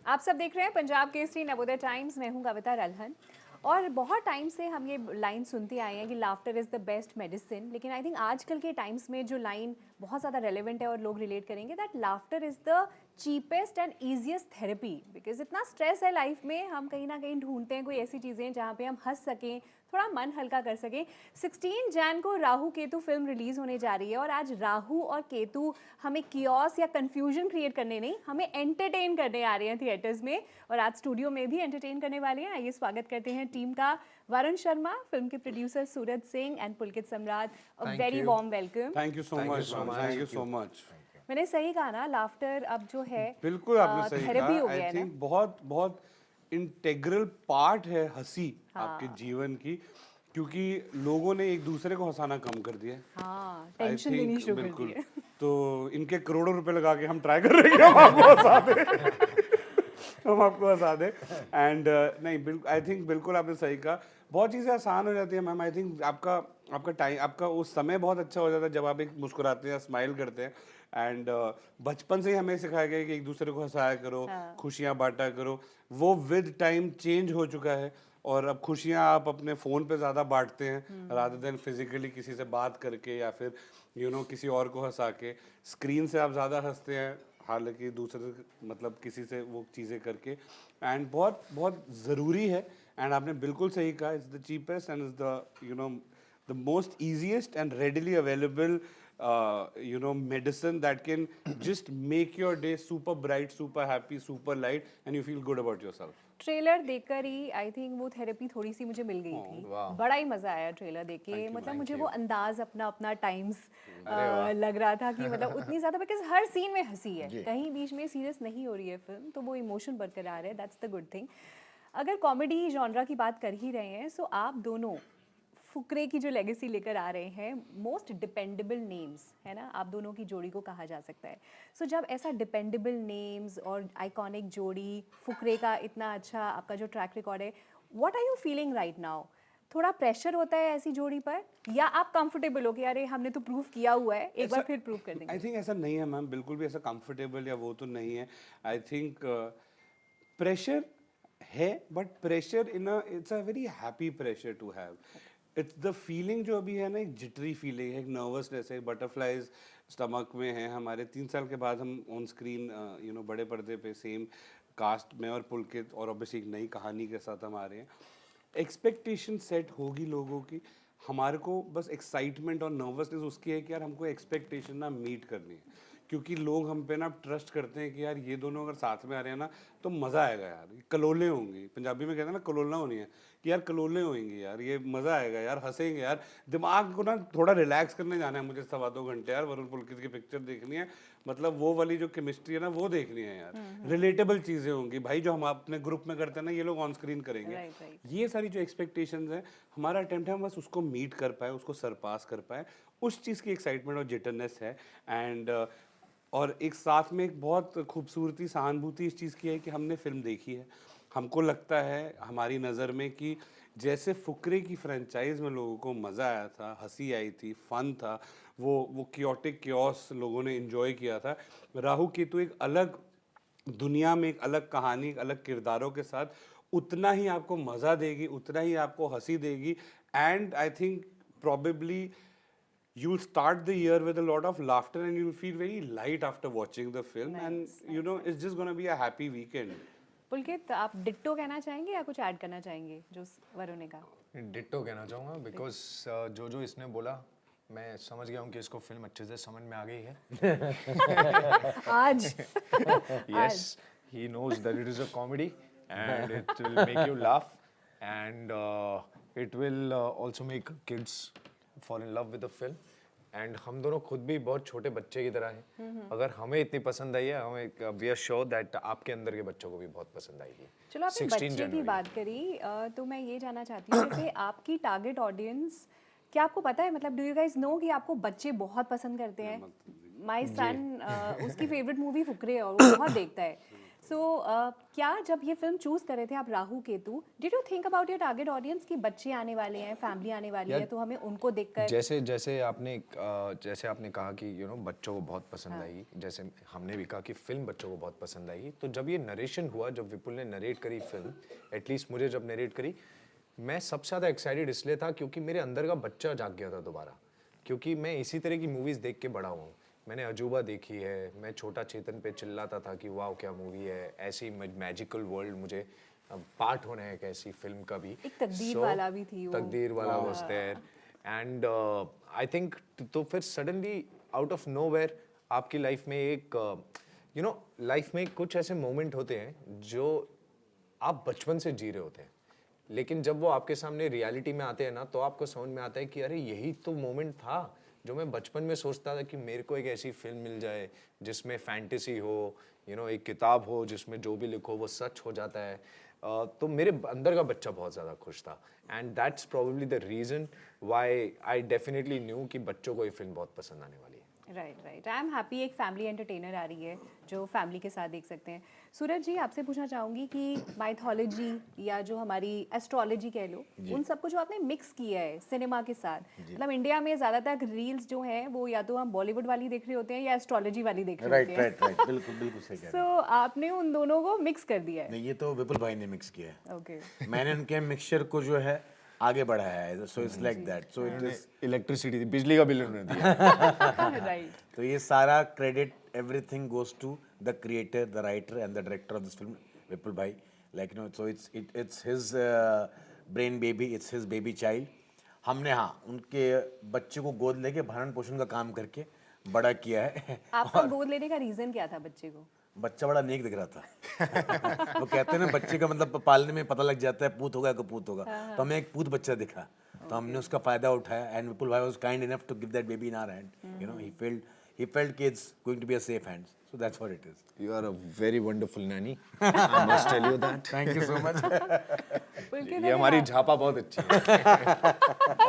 आप सब देख रहे हैं पंजाब केसरी नवोदय टाइम्स। मैं हूं कविता रल्हन और बहुत टाइम से हम ये लाइन सुनते आए हैं कि laughter is the best medicine. लेकिन आई थिंक आजकल के टाइम्स में जो लाइन बहुत ज़्यादा रेलेवेंट है और लोग रिलेट करेंगे, that laughter is the cheapest and easiest therapy. Because इतना स्ट्रेस है लाइफ में, हम कहीं ना कहीं ढूंढते हैं कोई ऐसी चीज़ें जहाँ पे हम हंस सकें, थोड़ा मन हल्का कर सकें। 16 जैन को राहु केतु फिल्म रिलीज होने जा रही है और आज राहु और केतु हमें कियोस या कंफ्यूजन क्रिएट करने नहीं, हमें एंटरटेन करने आ रहे हैं थिएटर्स में। और आज स्टूडियो में भी एंटरटेन करने वाले हैं। आइए स्वागत करते हैं टीम का। वरुण शर्मा, फिल्म के producer Suraj Singh and Pulkit Samrat, a very warm welcome. Thank you so much, thank you so much. मैंने सही कहा ना, लाफ्टर अब जो है बिल्कुल आपने सही थेरेपी हो कहा। गया आई है ना। थिंक बहुत बहुत इंटेग्रल पार्ट है हंसी आपके जीवन की, क्योंकि लोगों ने एक दूसरे को हंसाना कम कर दिया है। हाँ, आई टेंशन लेनी थिंक शुरू कर दी बिल्कुल। है। तो इनके करोड़ों रुपए लगा के हम ट्राई कर रहे हैं कि हम आपको हंसा दें। हम आपको हंसा दें। एंड नहीं, बिल्कुल आई थिंक बिल्कुल आपने सही कहा। बहुत चीज़ें आसान हो जाती है मैम। आई थिंक आपका आपका टाइम, आपका उस समय बहुत अच्छा हो जाता है जब आप एक मुस्कुराते हैं, स्माइल करते हैं। एंड बचपन से ही हमें सिखाया गया है कि एक दूसरे को हंसाया करो, हाँ। खुशियाँ खुशियाँ बांटा करो। वो विद टाइम चेंज हो चुका है और अब खुशियाँ आप अपने फ़ोन पे ज़्यादा बांटते हैं रादर देन फिजिकली किसी से बात करके या फिर किसी और को हंसा के। स्क्रीन से आप ज़्यादा हंसते हैं, हालांकि दूसरे मतलब किसी से वो चीज़ें करके। एंड बहुत बहुत ज़रूरी है। एंड आपने बिल्कुल सही कहा, it's the cheapest and is the the most easiest and readily available medicine that can just make your day super bright, super happy, super light, and you feel good about yourself. Trailer देखकर ही I think वो therapy थोड़ी सी मुझे मिल गई थी। बड़ा ही मजा आया trailer देख के। मतलब मुझे वो अंदाज अपना अपना टाइम्स लग रहा था कि मतलब उतनी ज्यादा, बिकॉज हर सीन में हंसी है, कहीं बीच में सीरियस नहीं हो रही है फिल्म, तो वो इमोशन बरकरार है। That's the good thing. अगर कॉमेडी जॉनरा की बात कर ही रहे हैं, सो आप दोनों फुकरे की जो लेगेसी लेकर आ रहे हैं, मोस्ट डिपेंडेबल नेम्स है ना, आप दोनों की जोड़ी को कहा जा सकता है। सो जब ऐसा डिपेंडेबल नेम्स और आइकॉनिक जोड़ी, फुकरे का इतना अच्छा आपका जो ट्रैक रिकॉर्ड है, what are you feeling right now? थोड़ा प्रेशर होता है ऐसी जोड़ी पर, या आप कंफर्टेबल हो कि अरे हमने तो प्रूव किया हुआ है, एक बार फिर प्रूव कर देंगे? आई थिंक ऐसा नहीं है मैम, बिल्कुल भी ऐसा कंफर्टेबल या वो तो नहीं है। आई थिंक प्रेशर है, but pressure it's a very happy pressure to have. It's the feeling जो अभी है ना, एक जिटरी फीलिंग है, एक नर्वसनेस है, बटरफ्लाइज स्टमक में है हमारे। 3 साल के बाद हम ऑन स्क्रीन बड़े पर्दे पे सेम कास्ट में और पुलकित और ऑब्वियसली एक नई कहानी के साथ हम आ रहे हैं। एक्सपेक्टेशन सेट होगी लोगों की, हमारे को बस एक्साइटमेंट और नर्वसनेस उसकी है कि यार हमको एक्सपेक्टेशन ना मीट करनी है, क्योंकि लोग हम पे ना ट्रस्ट करते हैं कि यार ये दोनों अगर साथ में आ रहे हैं ना तो मज़ा आएगा यार, कलोले होंगे। पंजाबी में कहते हैं ना कलोला होनी है, कि यार कलोले होंगे यार, ये मज़ा आएगा यार, हंसेंगे यार। दिमाग को ना थोड़ा रिलैक्स करने जाना है मुझे 2.25 घंटे यार, वरुण पुलकित की पिक्चर देखनी है। मतलब वो वाली जो केमिस्ट्री है ना वो देखनी है यार। रिलेटेबल चीज़ें होंगी भाई, जो हम अपने ग्रुप में करते हैं ना ये लोग ऑन स्क्रीन करेंगे। राइट। ये सारी जो एक्सपेक्टेशंस हैं, हमारा अटेम्प्ट है हम बस उसको मीट कर पाए, उसको सरपास कर पाए। उस चीज़ की एक्साइटमेंट और जिटरनेस है। एंड और एक साथ में एक बहुत खूबसूरती, सहानुभूति इस चीज़ की है कि हमने फिल्म देखी है। हमको लगता है हमारी नज़र में कि जैसे फुकरे की फ्रेंचाइज में लोगों को मज़ा आया था, हंसी आई थी, फन था, वो क्योटिक क्योस लोगों ने एंजॉय किया था, राहु केतु एक अलग दुनिया में, एक अलग कहानी, एक अलग किरदारों के साथ उतना ही आपको मज़ा देगी, उतना ही आपको हंसी देगी। And I think probably you'll start the year with a lot of laughter and you'll feel very light after watching the film. Nice, And it's just going to be a happy weekend. पुलकित, आप ditto कहना चाहेंगे या कुछ add करना चाहेंगे जो वरुण ने कहा? डिट्टो कहना चाहूँगा, बिकॉज जो इसने बोला मैं समझ गया हूँ कि इसको फिल्म अच्छे से समझ में आ गई है। आज yes, he knows that it is a comedy and it will make you laugh and it will also make kids fall in love with the film. And हम दोनों खुद भी बहुत छोटे बच्चे की तरह हैं। अगर हमें इतनी पसंद आई है, हमें वी आर श्योर दैट आपके अंदर के बच्चों को भी बहुत पसंद आएगी। चलो, आपने बच्चे की बात करी, तो मैं ये जानना चाहती हूँ जैसे आपकी टारगेट ऑडियंस, क्या आपको पता है, मतलब डू यू गाइस नो कि आपको बच्चे बहुत पसंद करते हैं? माय सन, उसकी फेवरेट मूवी फुकरे है और वो बहुत देखता है। सो क्या जब ये फिल्म चूज कर रहे थे आप Rahu Ketu, did you think about your target audience कि बच्चे आने वाले हैं, फैमिली आने वाली है, तो हमें उनको देखकर जैसे जैसे आपने कहा कि बच्चों को बहुत पसंद आई, जैसे हमने भी कहा कि फिल्म बच्चों को बहुत पसंद आई, तो जब ये नरेशन हुआ, जब विपुल ने नरेट करी फिल्म, एटलीस्ट मुझे जब नरेट करी, मैं सबसे ज़्यादा एक्साइटेड इसलिए था क्योंकि मेरे अंदर का बच्चा जाग गया था दोबारा, क्योंकि मैं इसी तरह की मूवीज़ देख के बड़ा हूँ। मैंने अजूबा देखी है, मैं छोटा चेतन पे चिल्लाता था कि वाह क्या मूवी है, ऐसी मैजिकल वर्ल्ड, मुझे पार्ट होना है एक ऐसी फिल्म का भी। एक तकदीर वाला भी थी वो। तकदीर वाला was there, and I think तो फिर सडनली आउट ऑफ नोवेयर आपकी लाइफ में एक लाइफ में कुछ ऐसे मोमेंट होते हैं जो आप बचपन से जी रहे होते हैं, लेकिन जब वो आपके सामने रियलिटी में आते हैं ना, तो आपको समझ में आता है कि अरे यही तो मोमेंट था जो मैं बचपन में सोचता था कि मेरे को एक ऐसी फिल्म मिल जाए जिसमें फैंटेसी हो, एक किताब हो जिसमें जो भी लिखो वो सच हो जाता है। तो मेरे अंदर का बच्चा बहुत ज़्यादा खुश था, and that's probably the reason why I definitely new कि बच्चों को ये फिल्म बहुत पसंद आने वाली है। राइट, आई एम हैप्पी एक फैमिली एंटरटेनर आ रही है जो फैमिली के साथ देख सकते हैं। सूरज जी, आपसे पूछना चाहूँगी कि माइथोलॉजी या जो हमारी एस्ट्रोलॉजी कह लो, उन सबको जो आपने मिक्स किया है सिनेमा के साथ, मतलब इंडिया में ज़्यादातर रील्स जो हैं वो या तो हम बॉलीवुड वाली देख रहे होते हैं या एस्ट्रोलॉजी वाली देख रहे होते हैं। राइट, बिल्कुल बिल्कुल सही कह रहे सो आपने उन दोनों को मिक्स कर दिया हैं। है। नहीं, ये तो विपुल भाई ने मिक्स किया है। ओके, मैंने उनके मिक्सचर को जो है आगे बढ़ाया है, so it's like that, so it is electricity, बिजली का बिल उन्होंने दिया। राइट। तो ये सारा credit everything goes to the creator, the writer and the director of this film, Vipul भाई। Like so it's his brain baby, it's his baby child. हमने उनके बच्चे को गोद लेके भरण पोषण का काम करके बड़ा किया है। आपका गोद लेने का रीजन क्या था बच्चे को? बच्चा बड़ा नेक दिख रहा था। वो कहते हैं ना, बच्चे का मतलब पालने में पता लग जाता है पूत होगा कि कपूत होगा। तो हमें एक पूत बच्चा दिखा, तो हमने उसका फायदा उठाया, एंड विपुल भाई was kind enough to give that baby in our hand. he felt कि it's going to be a safe hands, so that's what it is. You are a very wonderful nanny. I must tell you that. Thank you so much. ये हमारी झापा बहुत अच्छी है।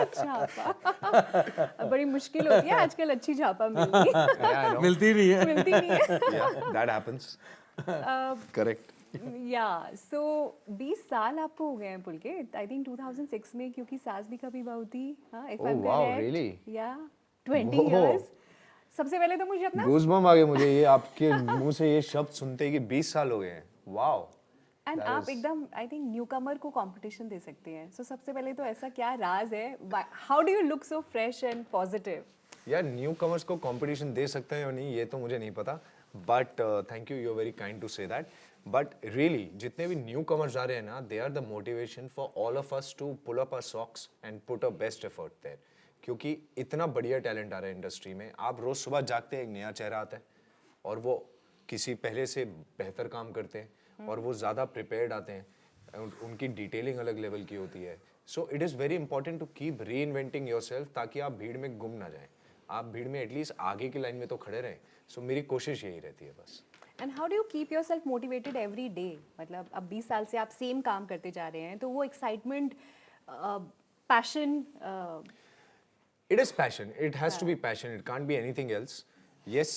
झापा बड़ी मुश्किल होती है आजकल अच्छी झापा मिलनी। मिलती नहीं है। मिलती नहीं है। Yeah, that happens. Correct. या सो 20 साल आपको हो गए हैं पुलकित, आई थिंक 2006 में, क्योंकि सास भी कभी बहू थी। हाँ, if I'm Oh, wow, correct. really? या 20 Whoa. years। सबसे पहले तो मुझे अपना Goosebumps आ गए मुझे ये आपके मुंह से ये शब्द सुनते ही कि 20 साल हो गए हैं। Wow. एंड आप एकदम आई थिंक न्यू कमर को कंपटीशन दे सकते हैं। सो सबसे पहले तो ऐसा क्या राज है, how do you look so fresh and positive? यार न्यू कमर्स को कंपटीशन दे सकते हैं या नहीं ये तो मुझे नहीं पता, but thank you, you are very kind to say that. But really जितने भी न्यू कमर्स आ रहे हैं ना, they are the motivation for all of us to pull up our socks and put a best effort there, क्योंकि इतना बढ़िया talent आ रहा है इंडस्ट्री में। आप रोज सुबह जागते हैं, एक नया चेहरा आता है और वो किसी पहले से बेहतर काम करते हैं और वो ज़्यादा प्रिपेयर्ड आते हैं, उनकी डिटेलिंग अलग लेवल की होती है। So it is very important to keep reinventing yourself, ताकि आप भीड़ में गुम ना जाएं, आप भीड़ में एटलीस्ट आगे की लाइन में तो खड़े रहें। सो मेरी कोशिश यही रहती है बस। And how do you keep yourself motivated every day? मतलब अब 20 साल से आप सेम काम करते जा रहे हैं, तो वो excitement, passion, It is passion. It has to be passion. It can't be anything else. Yes,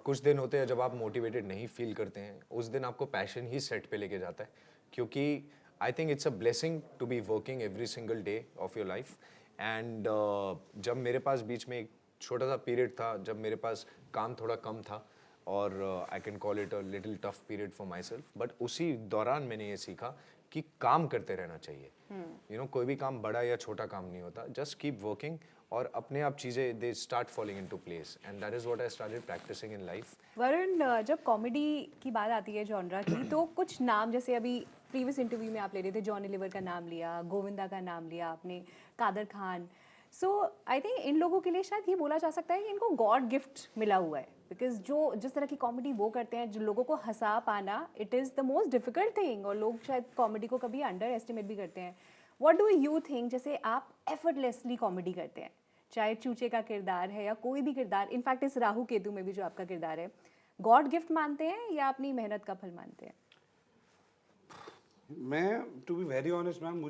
कुछ दिन होते हैं जब आप मोटिवेटेड नहीं फील करते हैं, उस दिन आपको पैशन ही सेट पे लेके जाता है, क्योंकि I think it's a blessing to be working every single day of your life. And जब मेरे पास बीच में एक छोटा सा पीरियड था जब मेरे पास काम थोड़ा कम था, और I can call it a little tough period for my self, but उसी दौरान मैंने ये सीखा कि काम करते रहना चाहिए। कोई भी काम बड़ा या छोटा काम नहीं होता, जस्ट कीप वर्किंग और अपने आप चीज़ें they start falling into place, and that is what I started practicing in life. Varun, जब कॉमेडी की बात आती है जॉनरा की, तो कुछ नाम, जैसे अभी प्रीवियस इंटरव्यू में आप ले रहे थे, जॉनी लीवर का नाम लिया, गोविंदा का नाम लिया आपने, कादर खान। सो आई थिंक इन लोगों के लिए शायद ये बोला जा सकता है कि इनको गॉड गिफ्ट मिला हुआ है, बिकॉज जिस तरह की कॉमेडी वो करते हैं, जो लोगों को हंसा पाना, it is the most difficult thing, और लोग शायद कॉमेडी को कभी अंडर एस्टिमेट भी करते हैं। व्हाट डू यू थिंक, जैसे आप एफर्टलेसली कॉमेडी करते हैं, चाहे चूचे का किरदार है या कोई भी किरदार, इनफैक्ट इस राहु केतु में भी जो आपका किरदार है, गॉड गिफ्ट मानते हैं या अपनी मेहनत का फल मानते हैं? मैं to be very honest ma'am,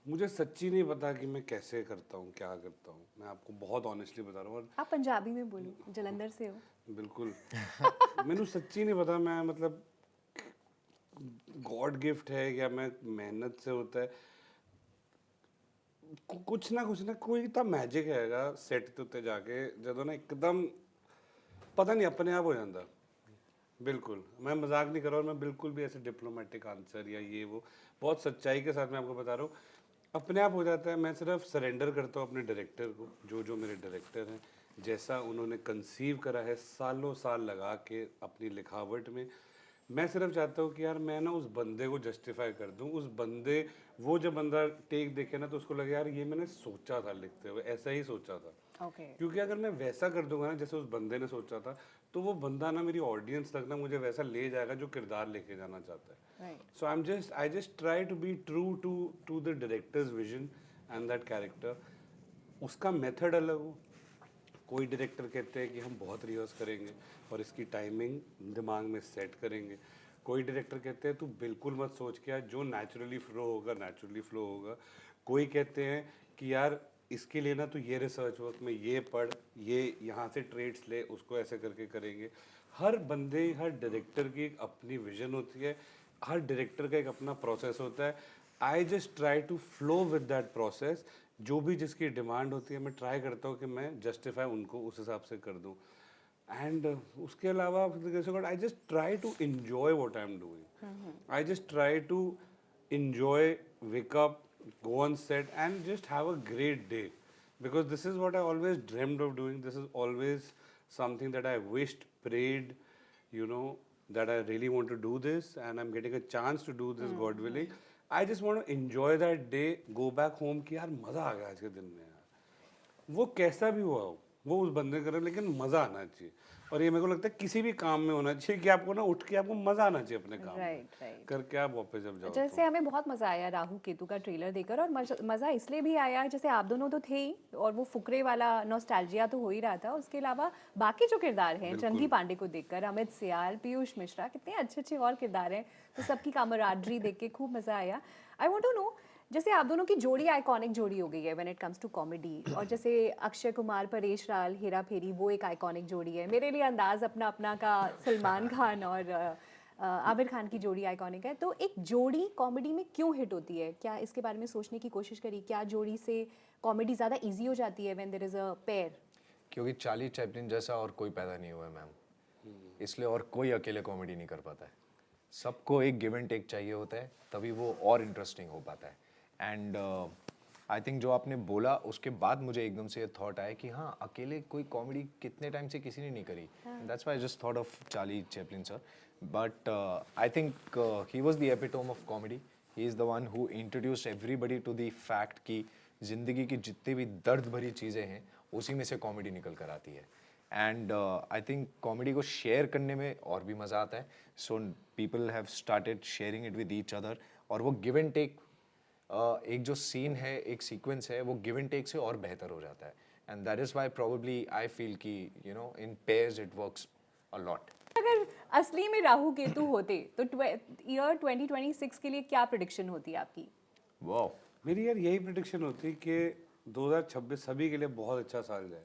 मुझे सच्ची नहीं पता कि मैं कैसे करता हूँ, क्या करता हूँ। मैं आपको बहुत ऑनेस्टली बता रहा हूँ। और आप पंजाबी में बोलो, जलंधर से हो। बिल्कुल मैंने सच्ची नहीं पता, मैं मतलब गॉड गिफ्ट है या मैं मेहनत से होता है, कुछ ना कोई तो मैजिक हैगा सेट ते उत्ते जाके ਜਦੋਂ ना एकदम पता नहीं अपने आप हो जाता। बिल्कुल मैं मजाक नहीं कर रहा, और मैं बिल्कुल भी ऐसे डिप्लोमेटिक आंसर या ये वो, बहुत सच्चाई के साथ मैं आपको बता रहा हूँ, अपने आप हो जाता है। मैं सिर्फ सरेंडर करता हूँ अपने डायरेक्टर को, जो मेरे डायरेक्टर हैं, जैसा उन्होंने कंसीव करा है सालों साल लगा के अपनी लिखावट में। मैं सिर्फ चाहता हूँ कि यार मैं ना उस बंदे को जस्टिफाई कर दूँ, उस बंदे, वो जब बंदा टेक देखे ना तो उसको लगे यार ये मैंने सोचा था लिखते हुए, ऐसा ही सोचा था। ओके। क्योंकि अगर मैं वैसा कर दूंगा ना जैसे उस बंदे ने सोचा था, तो वो बंदा ना मेरी ऑडियंस तक ना मुझे वैसा ले जाएगा जो किरदार लेके जाना चाहता है। Right. So I just try to be true to the director's vision and that character. उसका मेथड अलग हो। कोई डायरेक्टर कहते हैं कि हम बहुत रिहर्स करेंगे और इसकी टाइमिंग दिमाग में सेट करेंगे। कोई डायरेक्टर कहते हैं तू बिल्कुल मत सोच के, जो नेचुरली फ्लो होगा नेचुरली फ्लो होगा। कोई कहते हैं कि यार इसके लिए ना तू ये रिसर्च वर्क में ये पढ़, ये यहाँ से ट्रेड्स ले, उसको ऐसे करके करेंगे। हर बंदे, हर डायरेक्टर की एक अपनी विजन होती है, हर डायरेक्टर का एक अपना प्रोसेस होता है। I just try to flow with that process. जो भी जिसकी डिमांड होती है मैं ट्राई करता हूँ कि मैं जस्टिफाई उनको उस हिसाब से कर दूँ। एंड उसके अलावा I just try to enjoy what I'm doing. I just try to enjoy, wake up, go on set and just have a great day, because this is what I always dreamed of doing. This is always something that I wished, prayed, you know, that I really want to do this and I'm getting a chance to do this, God willing. I just want to enjoy that day, go back home कि यार मज़ा आ गया आज के दिन में यार। वो कैसा भी हुआ हो, वो उस बंदे करे, लेकिन मज़ा आना चाहिए। और ये मेरे को लगता है किसी भी काम में होना चाहिए कि आपको ना उठ के आपको मज़ा आना चाहिए अपने काम में। राइट। करके आप वापस जब जाओ जैसे हमें बहुत मजा आया राहु केतु का ट्रेलर देखकर, और मजा इसलिए भी आया जैसे आप दोनों तो थे ही, और वो फुकरे वाला नॉस्टैल्जिया तो हो ही रहा था। उसके अलावा बाकी जो किरदार हैं, चंकी पांडे को देखकर, अमित सियाल, पीयूष मिश्रा, कितने अच्छे अच्छे और किरदार हैं, तो सबकी कामराडरी देख के खूब मजा आया। आई वांट टू नो, जैसे आप दोनों की जोड़ी आइकॉनिक जोड़ी हो गई है when it comes to comedy, और जैसे अक्षय कुमार, परेश रावल, हेरा फेरी, वो एक आइकॉनिक जोड़ी है। मेरे लिए अंदाज अपना अपना का सलमान खान और आमिर खान की जोड़ी आइकॉनिक है। तो एक जोड़ी कॉमेडी में क्यों हिट होती है? क्या इसके बारे में सोचने की कोशिश करी? क्या जोड़ी से कॉमेडी ज़्यादा इजी हो जाती है when there is a pair? क्योंकि चार्ली चैपलिन जैसा और कोई पैदा नहीं हुआ है मैम, इसलिए और कोई अकेले कॉमेडी नहीं कर पाता है। सबको एक गिव एंड टेक चाहिए होता है, तभी वो और इंटरेस्टिंग हो पाता है। एंड आई थिंक जो आपने बोला उसके बाद मुझे एकदम से थॉट आया कि हाँ, अकेले कोई कॉमेडी कितने टाइम से किसी ने नहीं करी। That's why I just thought of Charlie Chaplin sir. But I think he was the epitome of comedy. He is the one who introduced everybody to the fact कि ज़िंदगी की जितनी भी दर्द भरी चीज़ें हैं उसी में से कॉमेडी निकल कर आती है। एंड आई थिंक कॉमेडी को शेयर करने में और भी मज़ा आता है। So people have started sharing it with each other, और वो गिव एंड टेक, एक जो सीन है, एक सीक्वेंस है, वो गिव एंड टेक से और बेहतर हो जाता है। And that is why probably I feel कि you know in pairs it works a lot. अगर असली में राहु केतु होते तो ईयर 2026 के लिए क्या प्रेडिक्शन होती है आपकी? वाओ, मेरी यार यही प्रेडिक्शन होती कि 2026 सभी के लिए बहुत अच्छा साल जाए।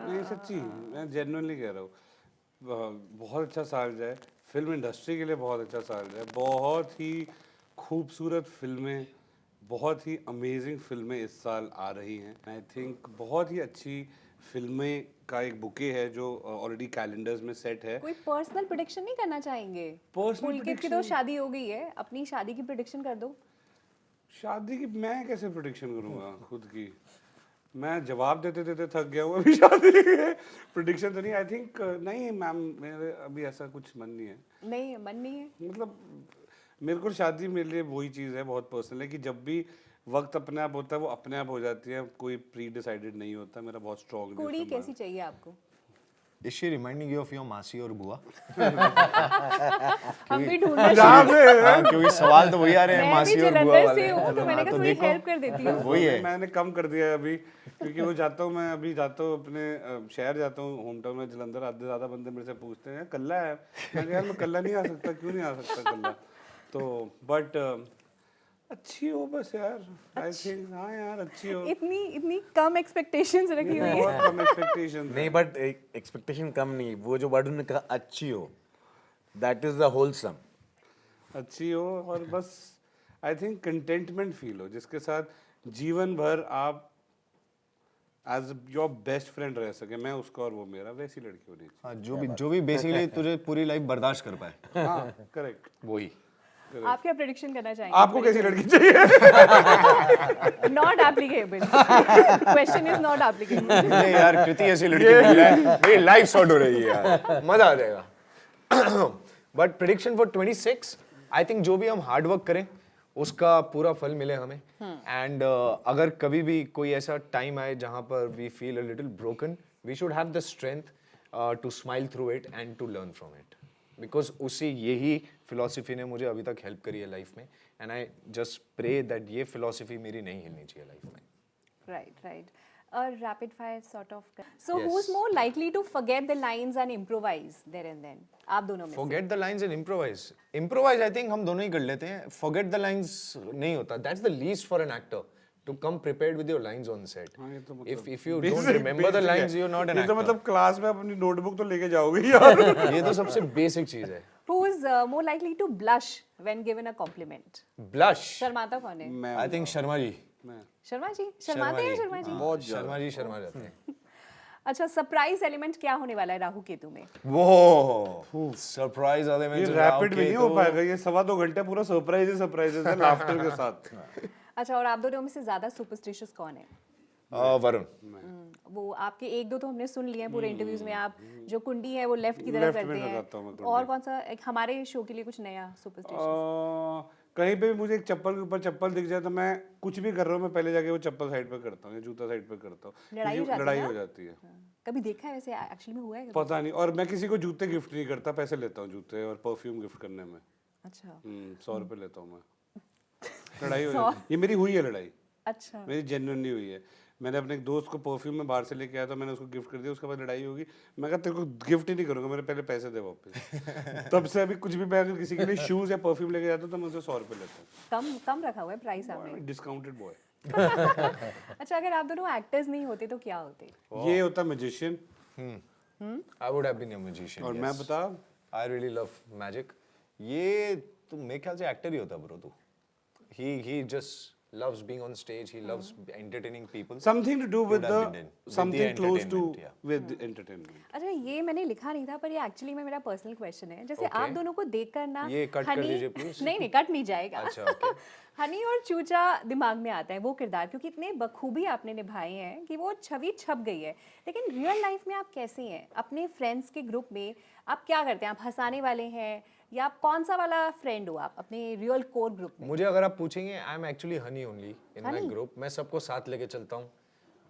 नहीं सच्ची, मैं जेन्युइनली कह रहा हूँ, बहुत अच्छा साल जाए, फिल्म इंडस्ट्री के लिए बहुत अच्छा साल जाए। बहुत ही खूबसूरत फिल्में, बहुत ही अमेजिंग फिल्में इस साल आ रही हैं। आई थिंक बहुत ही अच्छी फिल्में का एक बुके है जो ऑलरेडी कैलेंडर्स में सेट है। कोई पर्सनल प्रेडिक्शन नहीं करना चाहेंगे? Personal पुलकित की तो शादी हो गई है, अपनी शादी की प्रेडिक्शन कर दो। शादी की मैं कैसे प्रेडिक्शन करूँगा खुद की? मैं जवाब देते देते थक गया हूँ अभी शादी के प्रेडिक्शन तो नहीं। आई थिंक नहीं मैम, मेरे अभी ऐसा कुछ मन नहीं है। नहीं, मन नहीं है? मतलब मेरे को शादी मेरे लिए वही चीज़ है, बहुत पर्सनल है, कि जब भी वक्त अपने आप होता है वो अपने आप हो जाती है, कोई प्री डिसाइडेड नहीं होता। मेरा बहुत स्ट्रॉन्ग कुड़ी कैसी चाहिए आपको? Is she reminding you of your मासी और बुआ? हम भी ढूंढना शुरू। हाँ, क्योंकि सवाल तो वही आ रहे हैं, मैं भी मासी और बुआ जलंधर वाले। से हूँ, तो मैंने कहा थोड़ी हेल्प कर देती हूँ। वही है। मैंने कम कर दिया है अभी, क्योंकि वो जाता हूँ, मैं अभी जाता हूँ अपने शहर जाता हूँ, होम टाउन में जलंधर, आधे ज़्यादा बंदे मेरे से पूछते हैं कल्ला है। मैं यार मैं कल्ला नहीं आ सकता, क्यों नहीं आ सकता कल्ला? तो बट अच्छी हो बस यार, आई थिंक। हाँ यार, अच्छी हो। इतनी कम एक्सपेक्टेशंस रखी हुई है। बहुत कम एक्सपेक्टेशन। नहीं बट एक्सपेक्टेशन कम नहीं, वो जो वर्ड ने कहा अच्छी हो, दैट इज द होलसम। अच्छी हो और बस आई थिंक कंटेंटमेंट फील हो, जिसके साथ जीवन भर आप एज योर बेस्ट फ्रेंड रह सके, मैं उसका और वो मेरा, वैसी लड़की होनी हाँ, जो भी बेसिकली तुझे पूरी लाइफ बर्दाश्त कर पाए, चाहिए। हाँ करेक्ट। वही। आप क्या प्रेडिक्शन करना चाहेंगे? आपको कैसी लड़की चाहिए? Not applicable, question is not applicable. नहीं यार, कृति ऐसी लड़की मिल जाए, मेरी लाइफ सॉर्ट हो रही है यार, मजा आ जाएगा। But prediction for 26, I think जो भी हम हार्ड वर्क करें उसका पूरा फल मिले हमें। एंड अगर कभी भी कोई ऐसा टाइम आए जहां पर we feel a little broken, we should have the strength to smile through it and to learn from it, because उसी यही फिलॉसफी ने मुझे अभी तक हेल्प करी है लाइफ में। And I just pray that ये फिलॉसफी मेरी नहीं हिलनी चाहिए लाइफ में। Right. A rapid fire sort of. So Yes. who's more likely to forget the lines and improvise there and then? आप दोनों में से। Forget the lines and improvise. Improvise, I think हम दोनों ही कर लेते हैं. Forget the lines नहीं होता. That's the least for an actor to come prepared with your lines on set. हाँ, ये तो मतलब If you don't remember the lines, you're not an ये तो actor. मतलब क्लास में अपनी नोटबुक तो लेके जाओगे यार। ये तो सबसे basic चीज है. Who's more likely to blush when given a compliment? Blush. शर्माता कौन है? मैं I think शर्मा जी. शर्मा जी शर्माते हैं शर्मा जी। बहुत शर्मा जी शर्मा जाते हैं. अच्छा, सरप्राइज एलिमेंट क्या होने वाला है राहु केतु में? वो सरप्राइज वाले में ये जो रैपिड राव भी नहीं के हो तो- पाएगा, ये 2.25 घंटे पूरा सरप्राइज है लाफ्टर के साथ। अच्छा, और आप दोनों में से ज्यादा सुपरस्टिशियस कौन है? वरुण. वो आपके एक दो तो हमने सुन लिए हैं पूरे इंटरव्यूज में, आप जो कुंडी है वो लेफ्ट की तरफ Left में करते लगाता हूँ मैं हैं। कुंडी। और कौन सा एक हमारे शो के लिए कुछ नया सुपरस्टिशियस? कहीं पे भी मुझे एक चप्पल के ऊपर चप्पल दिख जाए तो मैं कुछ भी कर रहा हूँ, मैं पहले जाके वो चप्पल साइड पे करता हूँ या जूता साइड पे करता हूँ। लड़ाई हो क्योंकि जाती है लड़ाई ना? हो जाती है। कभी देखा है वैसे एक्चुअली में हुआ है कभी? पता नहीं। और मैं किसी को जूते गिफ्ट नहीं करता, पैसे लेता हूँ जूते और परफ्यूम गिफ्ट करने में। अच्छा 100 रुपए लेता हूँ मैं। लड़ाई हो जाती है। ये मेरी हुई है लड़ाई, अच्छा। मेरी जेन्युइनली हुई है। मैंने अपने एक दोस्त को परफ्यूम में बाहर से लेके आया, तो मैंने उसको गिफ्ट कर दिया, उसके बाद लड़ाई होगी। मैं कहा तेरे को गिफ्ट ही नहीं करूंगा, मेरे पहले पैसे दे वापस। तब से अभी कुछ भी मैं अगर किसी के लिए शूज या परफ्यूम लेके जाता हूँ तो मैं उसे 100 रुपए लेता कम रखा हुआ है प्राइस आपने। हूँ। Discounted boy. अच्छा, अगर आप दोनों एक्टर्स नहीं होते तो क्या होते? ये होता magician. I would have been a magician. और yes. मैं बता, I really love magic. ये तो मेरे ख्याल से एक्टर ही होता ब्रो तू. He just loves being on stage. He loves entertaining people. Something to do with Would have been in. The With something the close to entertainment, yeah. With entertainment. अच्छा, ये मैंने लिखा नहीं था पर ये एक्चुअली में मेरा पर्सनल क्वेश्चन है। जैसे Okay. आप दोनों को देखकर ना ये cut कर दीजिए, please. नहीं कट नहीं जाएगा। अच्छा, okay. हनी और चूचा दिमाग में आता है वो किरदार, क्योंकि इतने बखूबी आपने निभाए हैं कि वो छवि छप गई है। लेकिन रियल लाइफ में आप कैसे हैं? अपने फ्रेंड्स के ग्रुप में आप क्या करते हैं? आप हंसाने वाले हैं या आप कौन सा वाला फ्रेंड हो आप अपने रियल कोर ग्रुप में? मुझे अगर आप पूछेंगे, I am actually Honey only in my Honey? Group. मैं सबको साथ लेके चलता हूँ.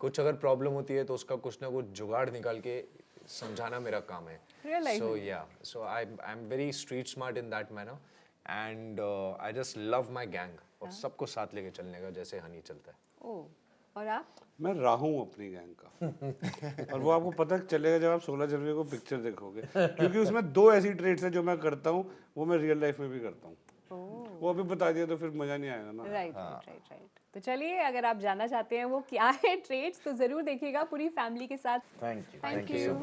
कुछ अगर प्रॉब्लम होती है तो उसका कुछ ना कुछ जुगाड़ निकाल के समझाना मेरा काम है. Real life So में? yeah, so I'm very street smart in that manner, and I just love my gang. और सबको साथ लेके चलने का जैसे हनी चलता है. ओह, और आप? मैं राहू हूँ अपनी गैंग का। और वो आपको पता चलेगा जब आप 16 जनवरी को पिक्चर देखोगे, क्योंकि उसमें 2 ऐसी ट्रेड्स हैं जो मैं करता हूँ, वो मैं रियल लाइफ में भी करता हूँ। वो अभी बता दिया तो फिर मजा नहीं आएगा ना। राइट। तो चलिए, अगर आप जानना चाहते हैं वो क्या है ट्रेड्स, तो जरूर देखिएगा पूरी फैमिली के साथ। Thank you thank you.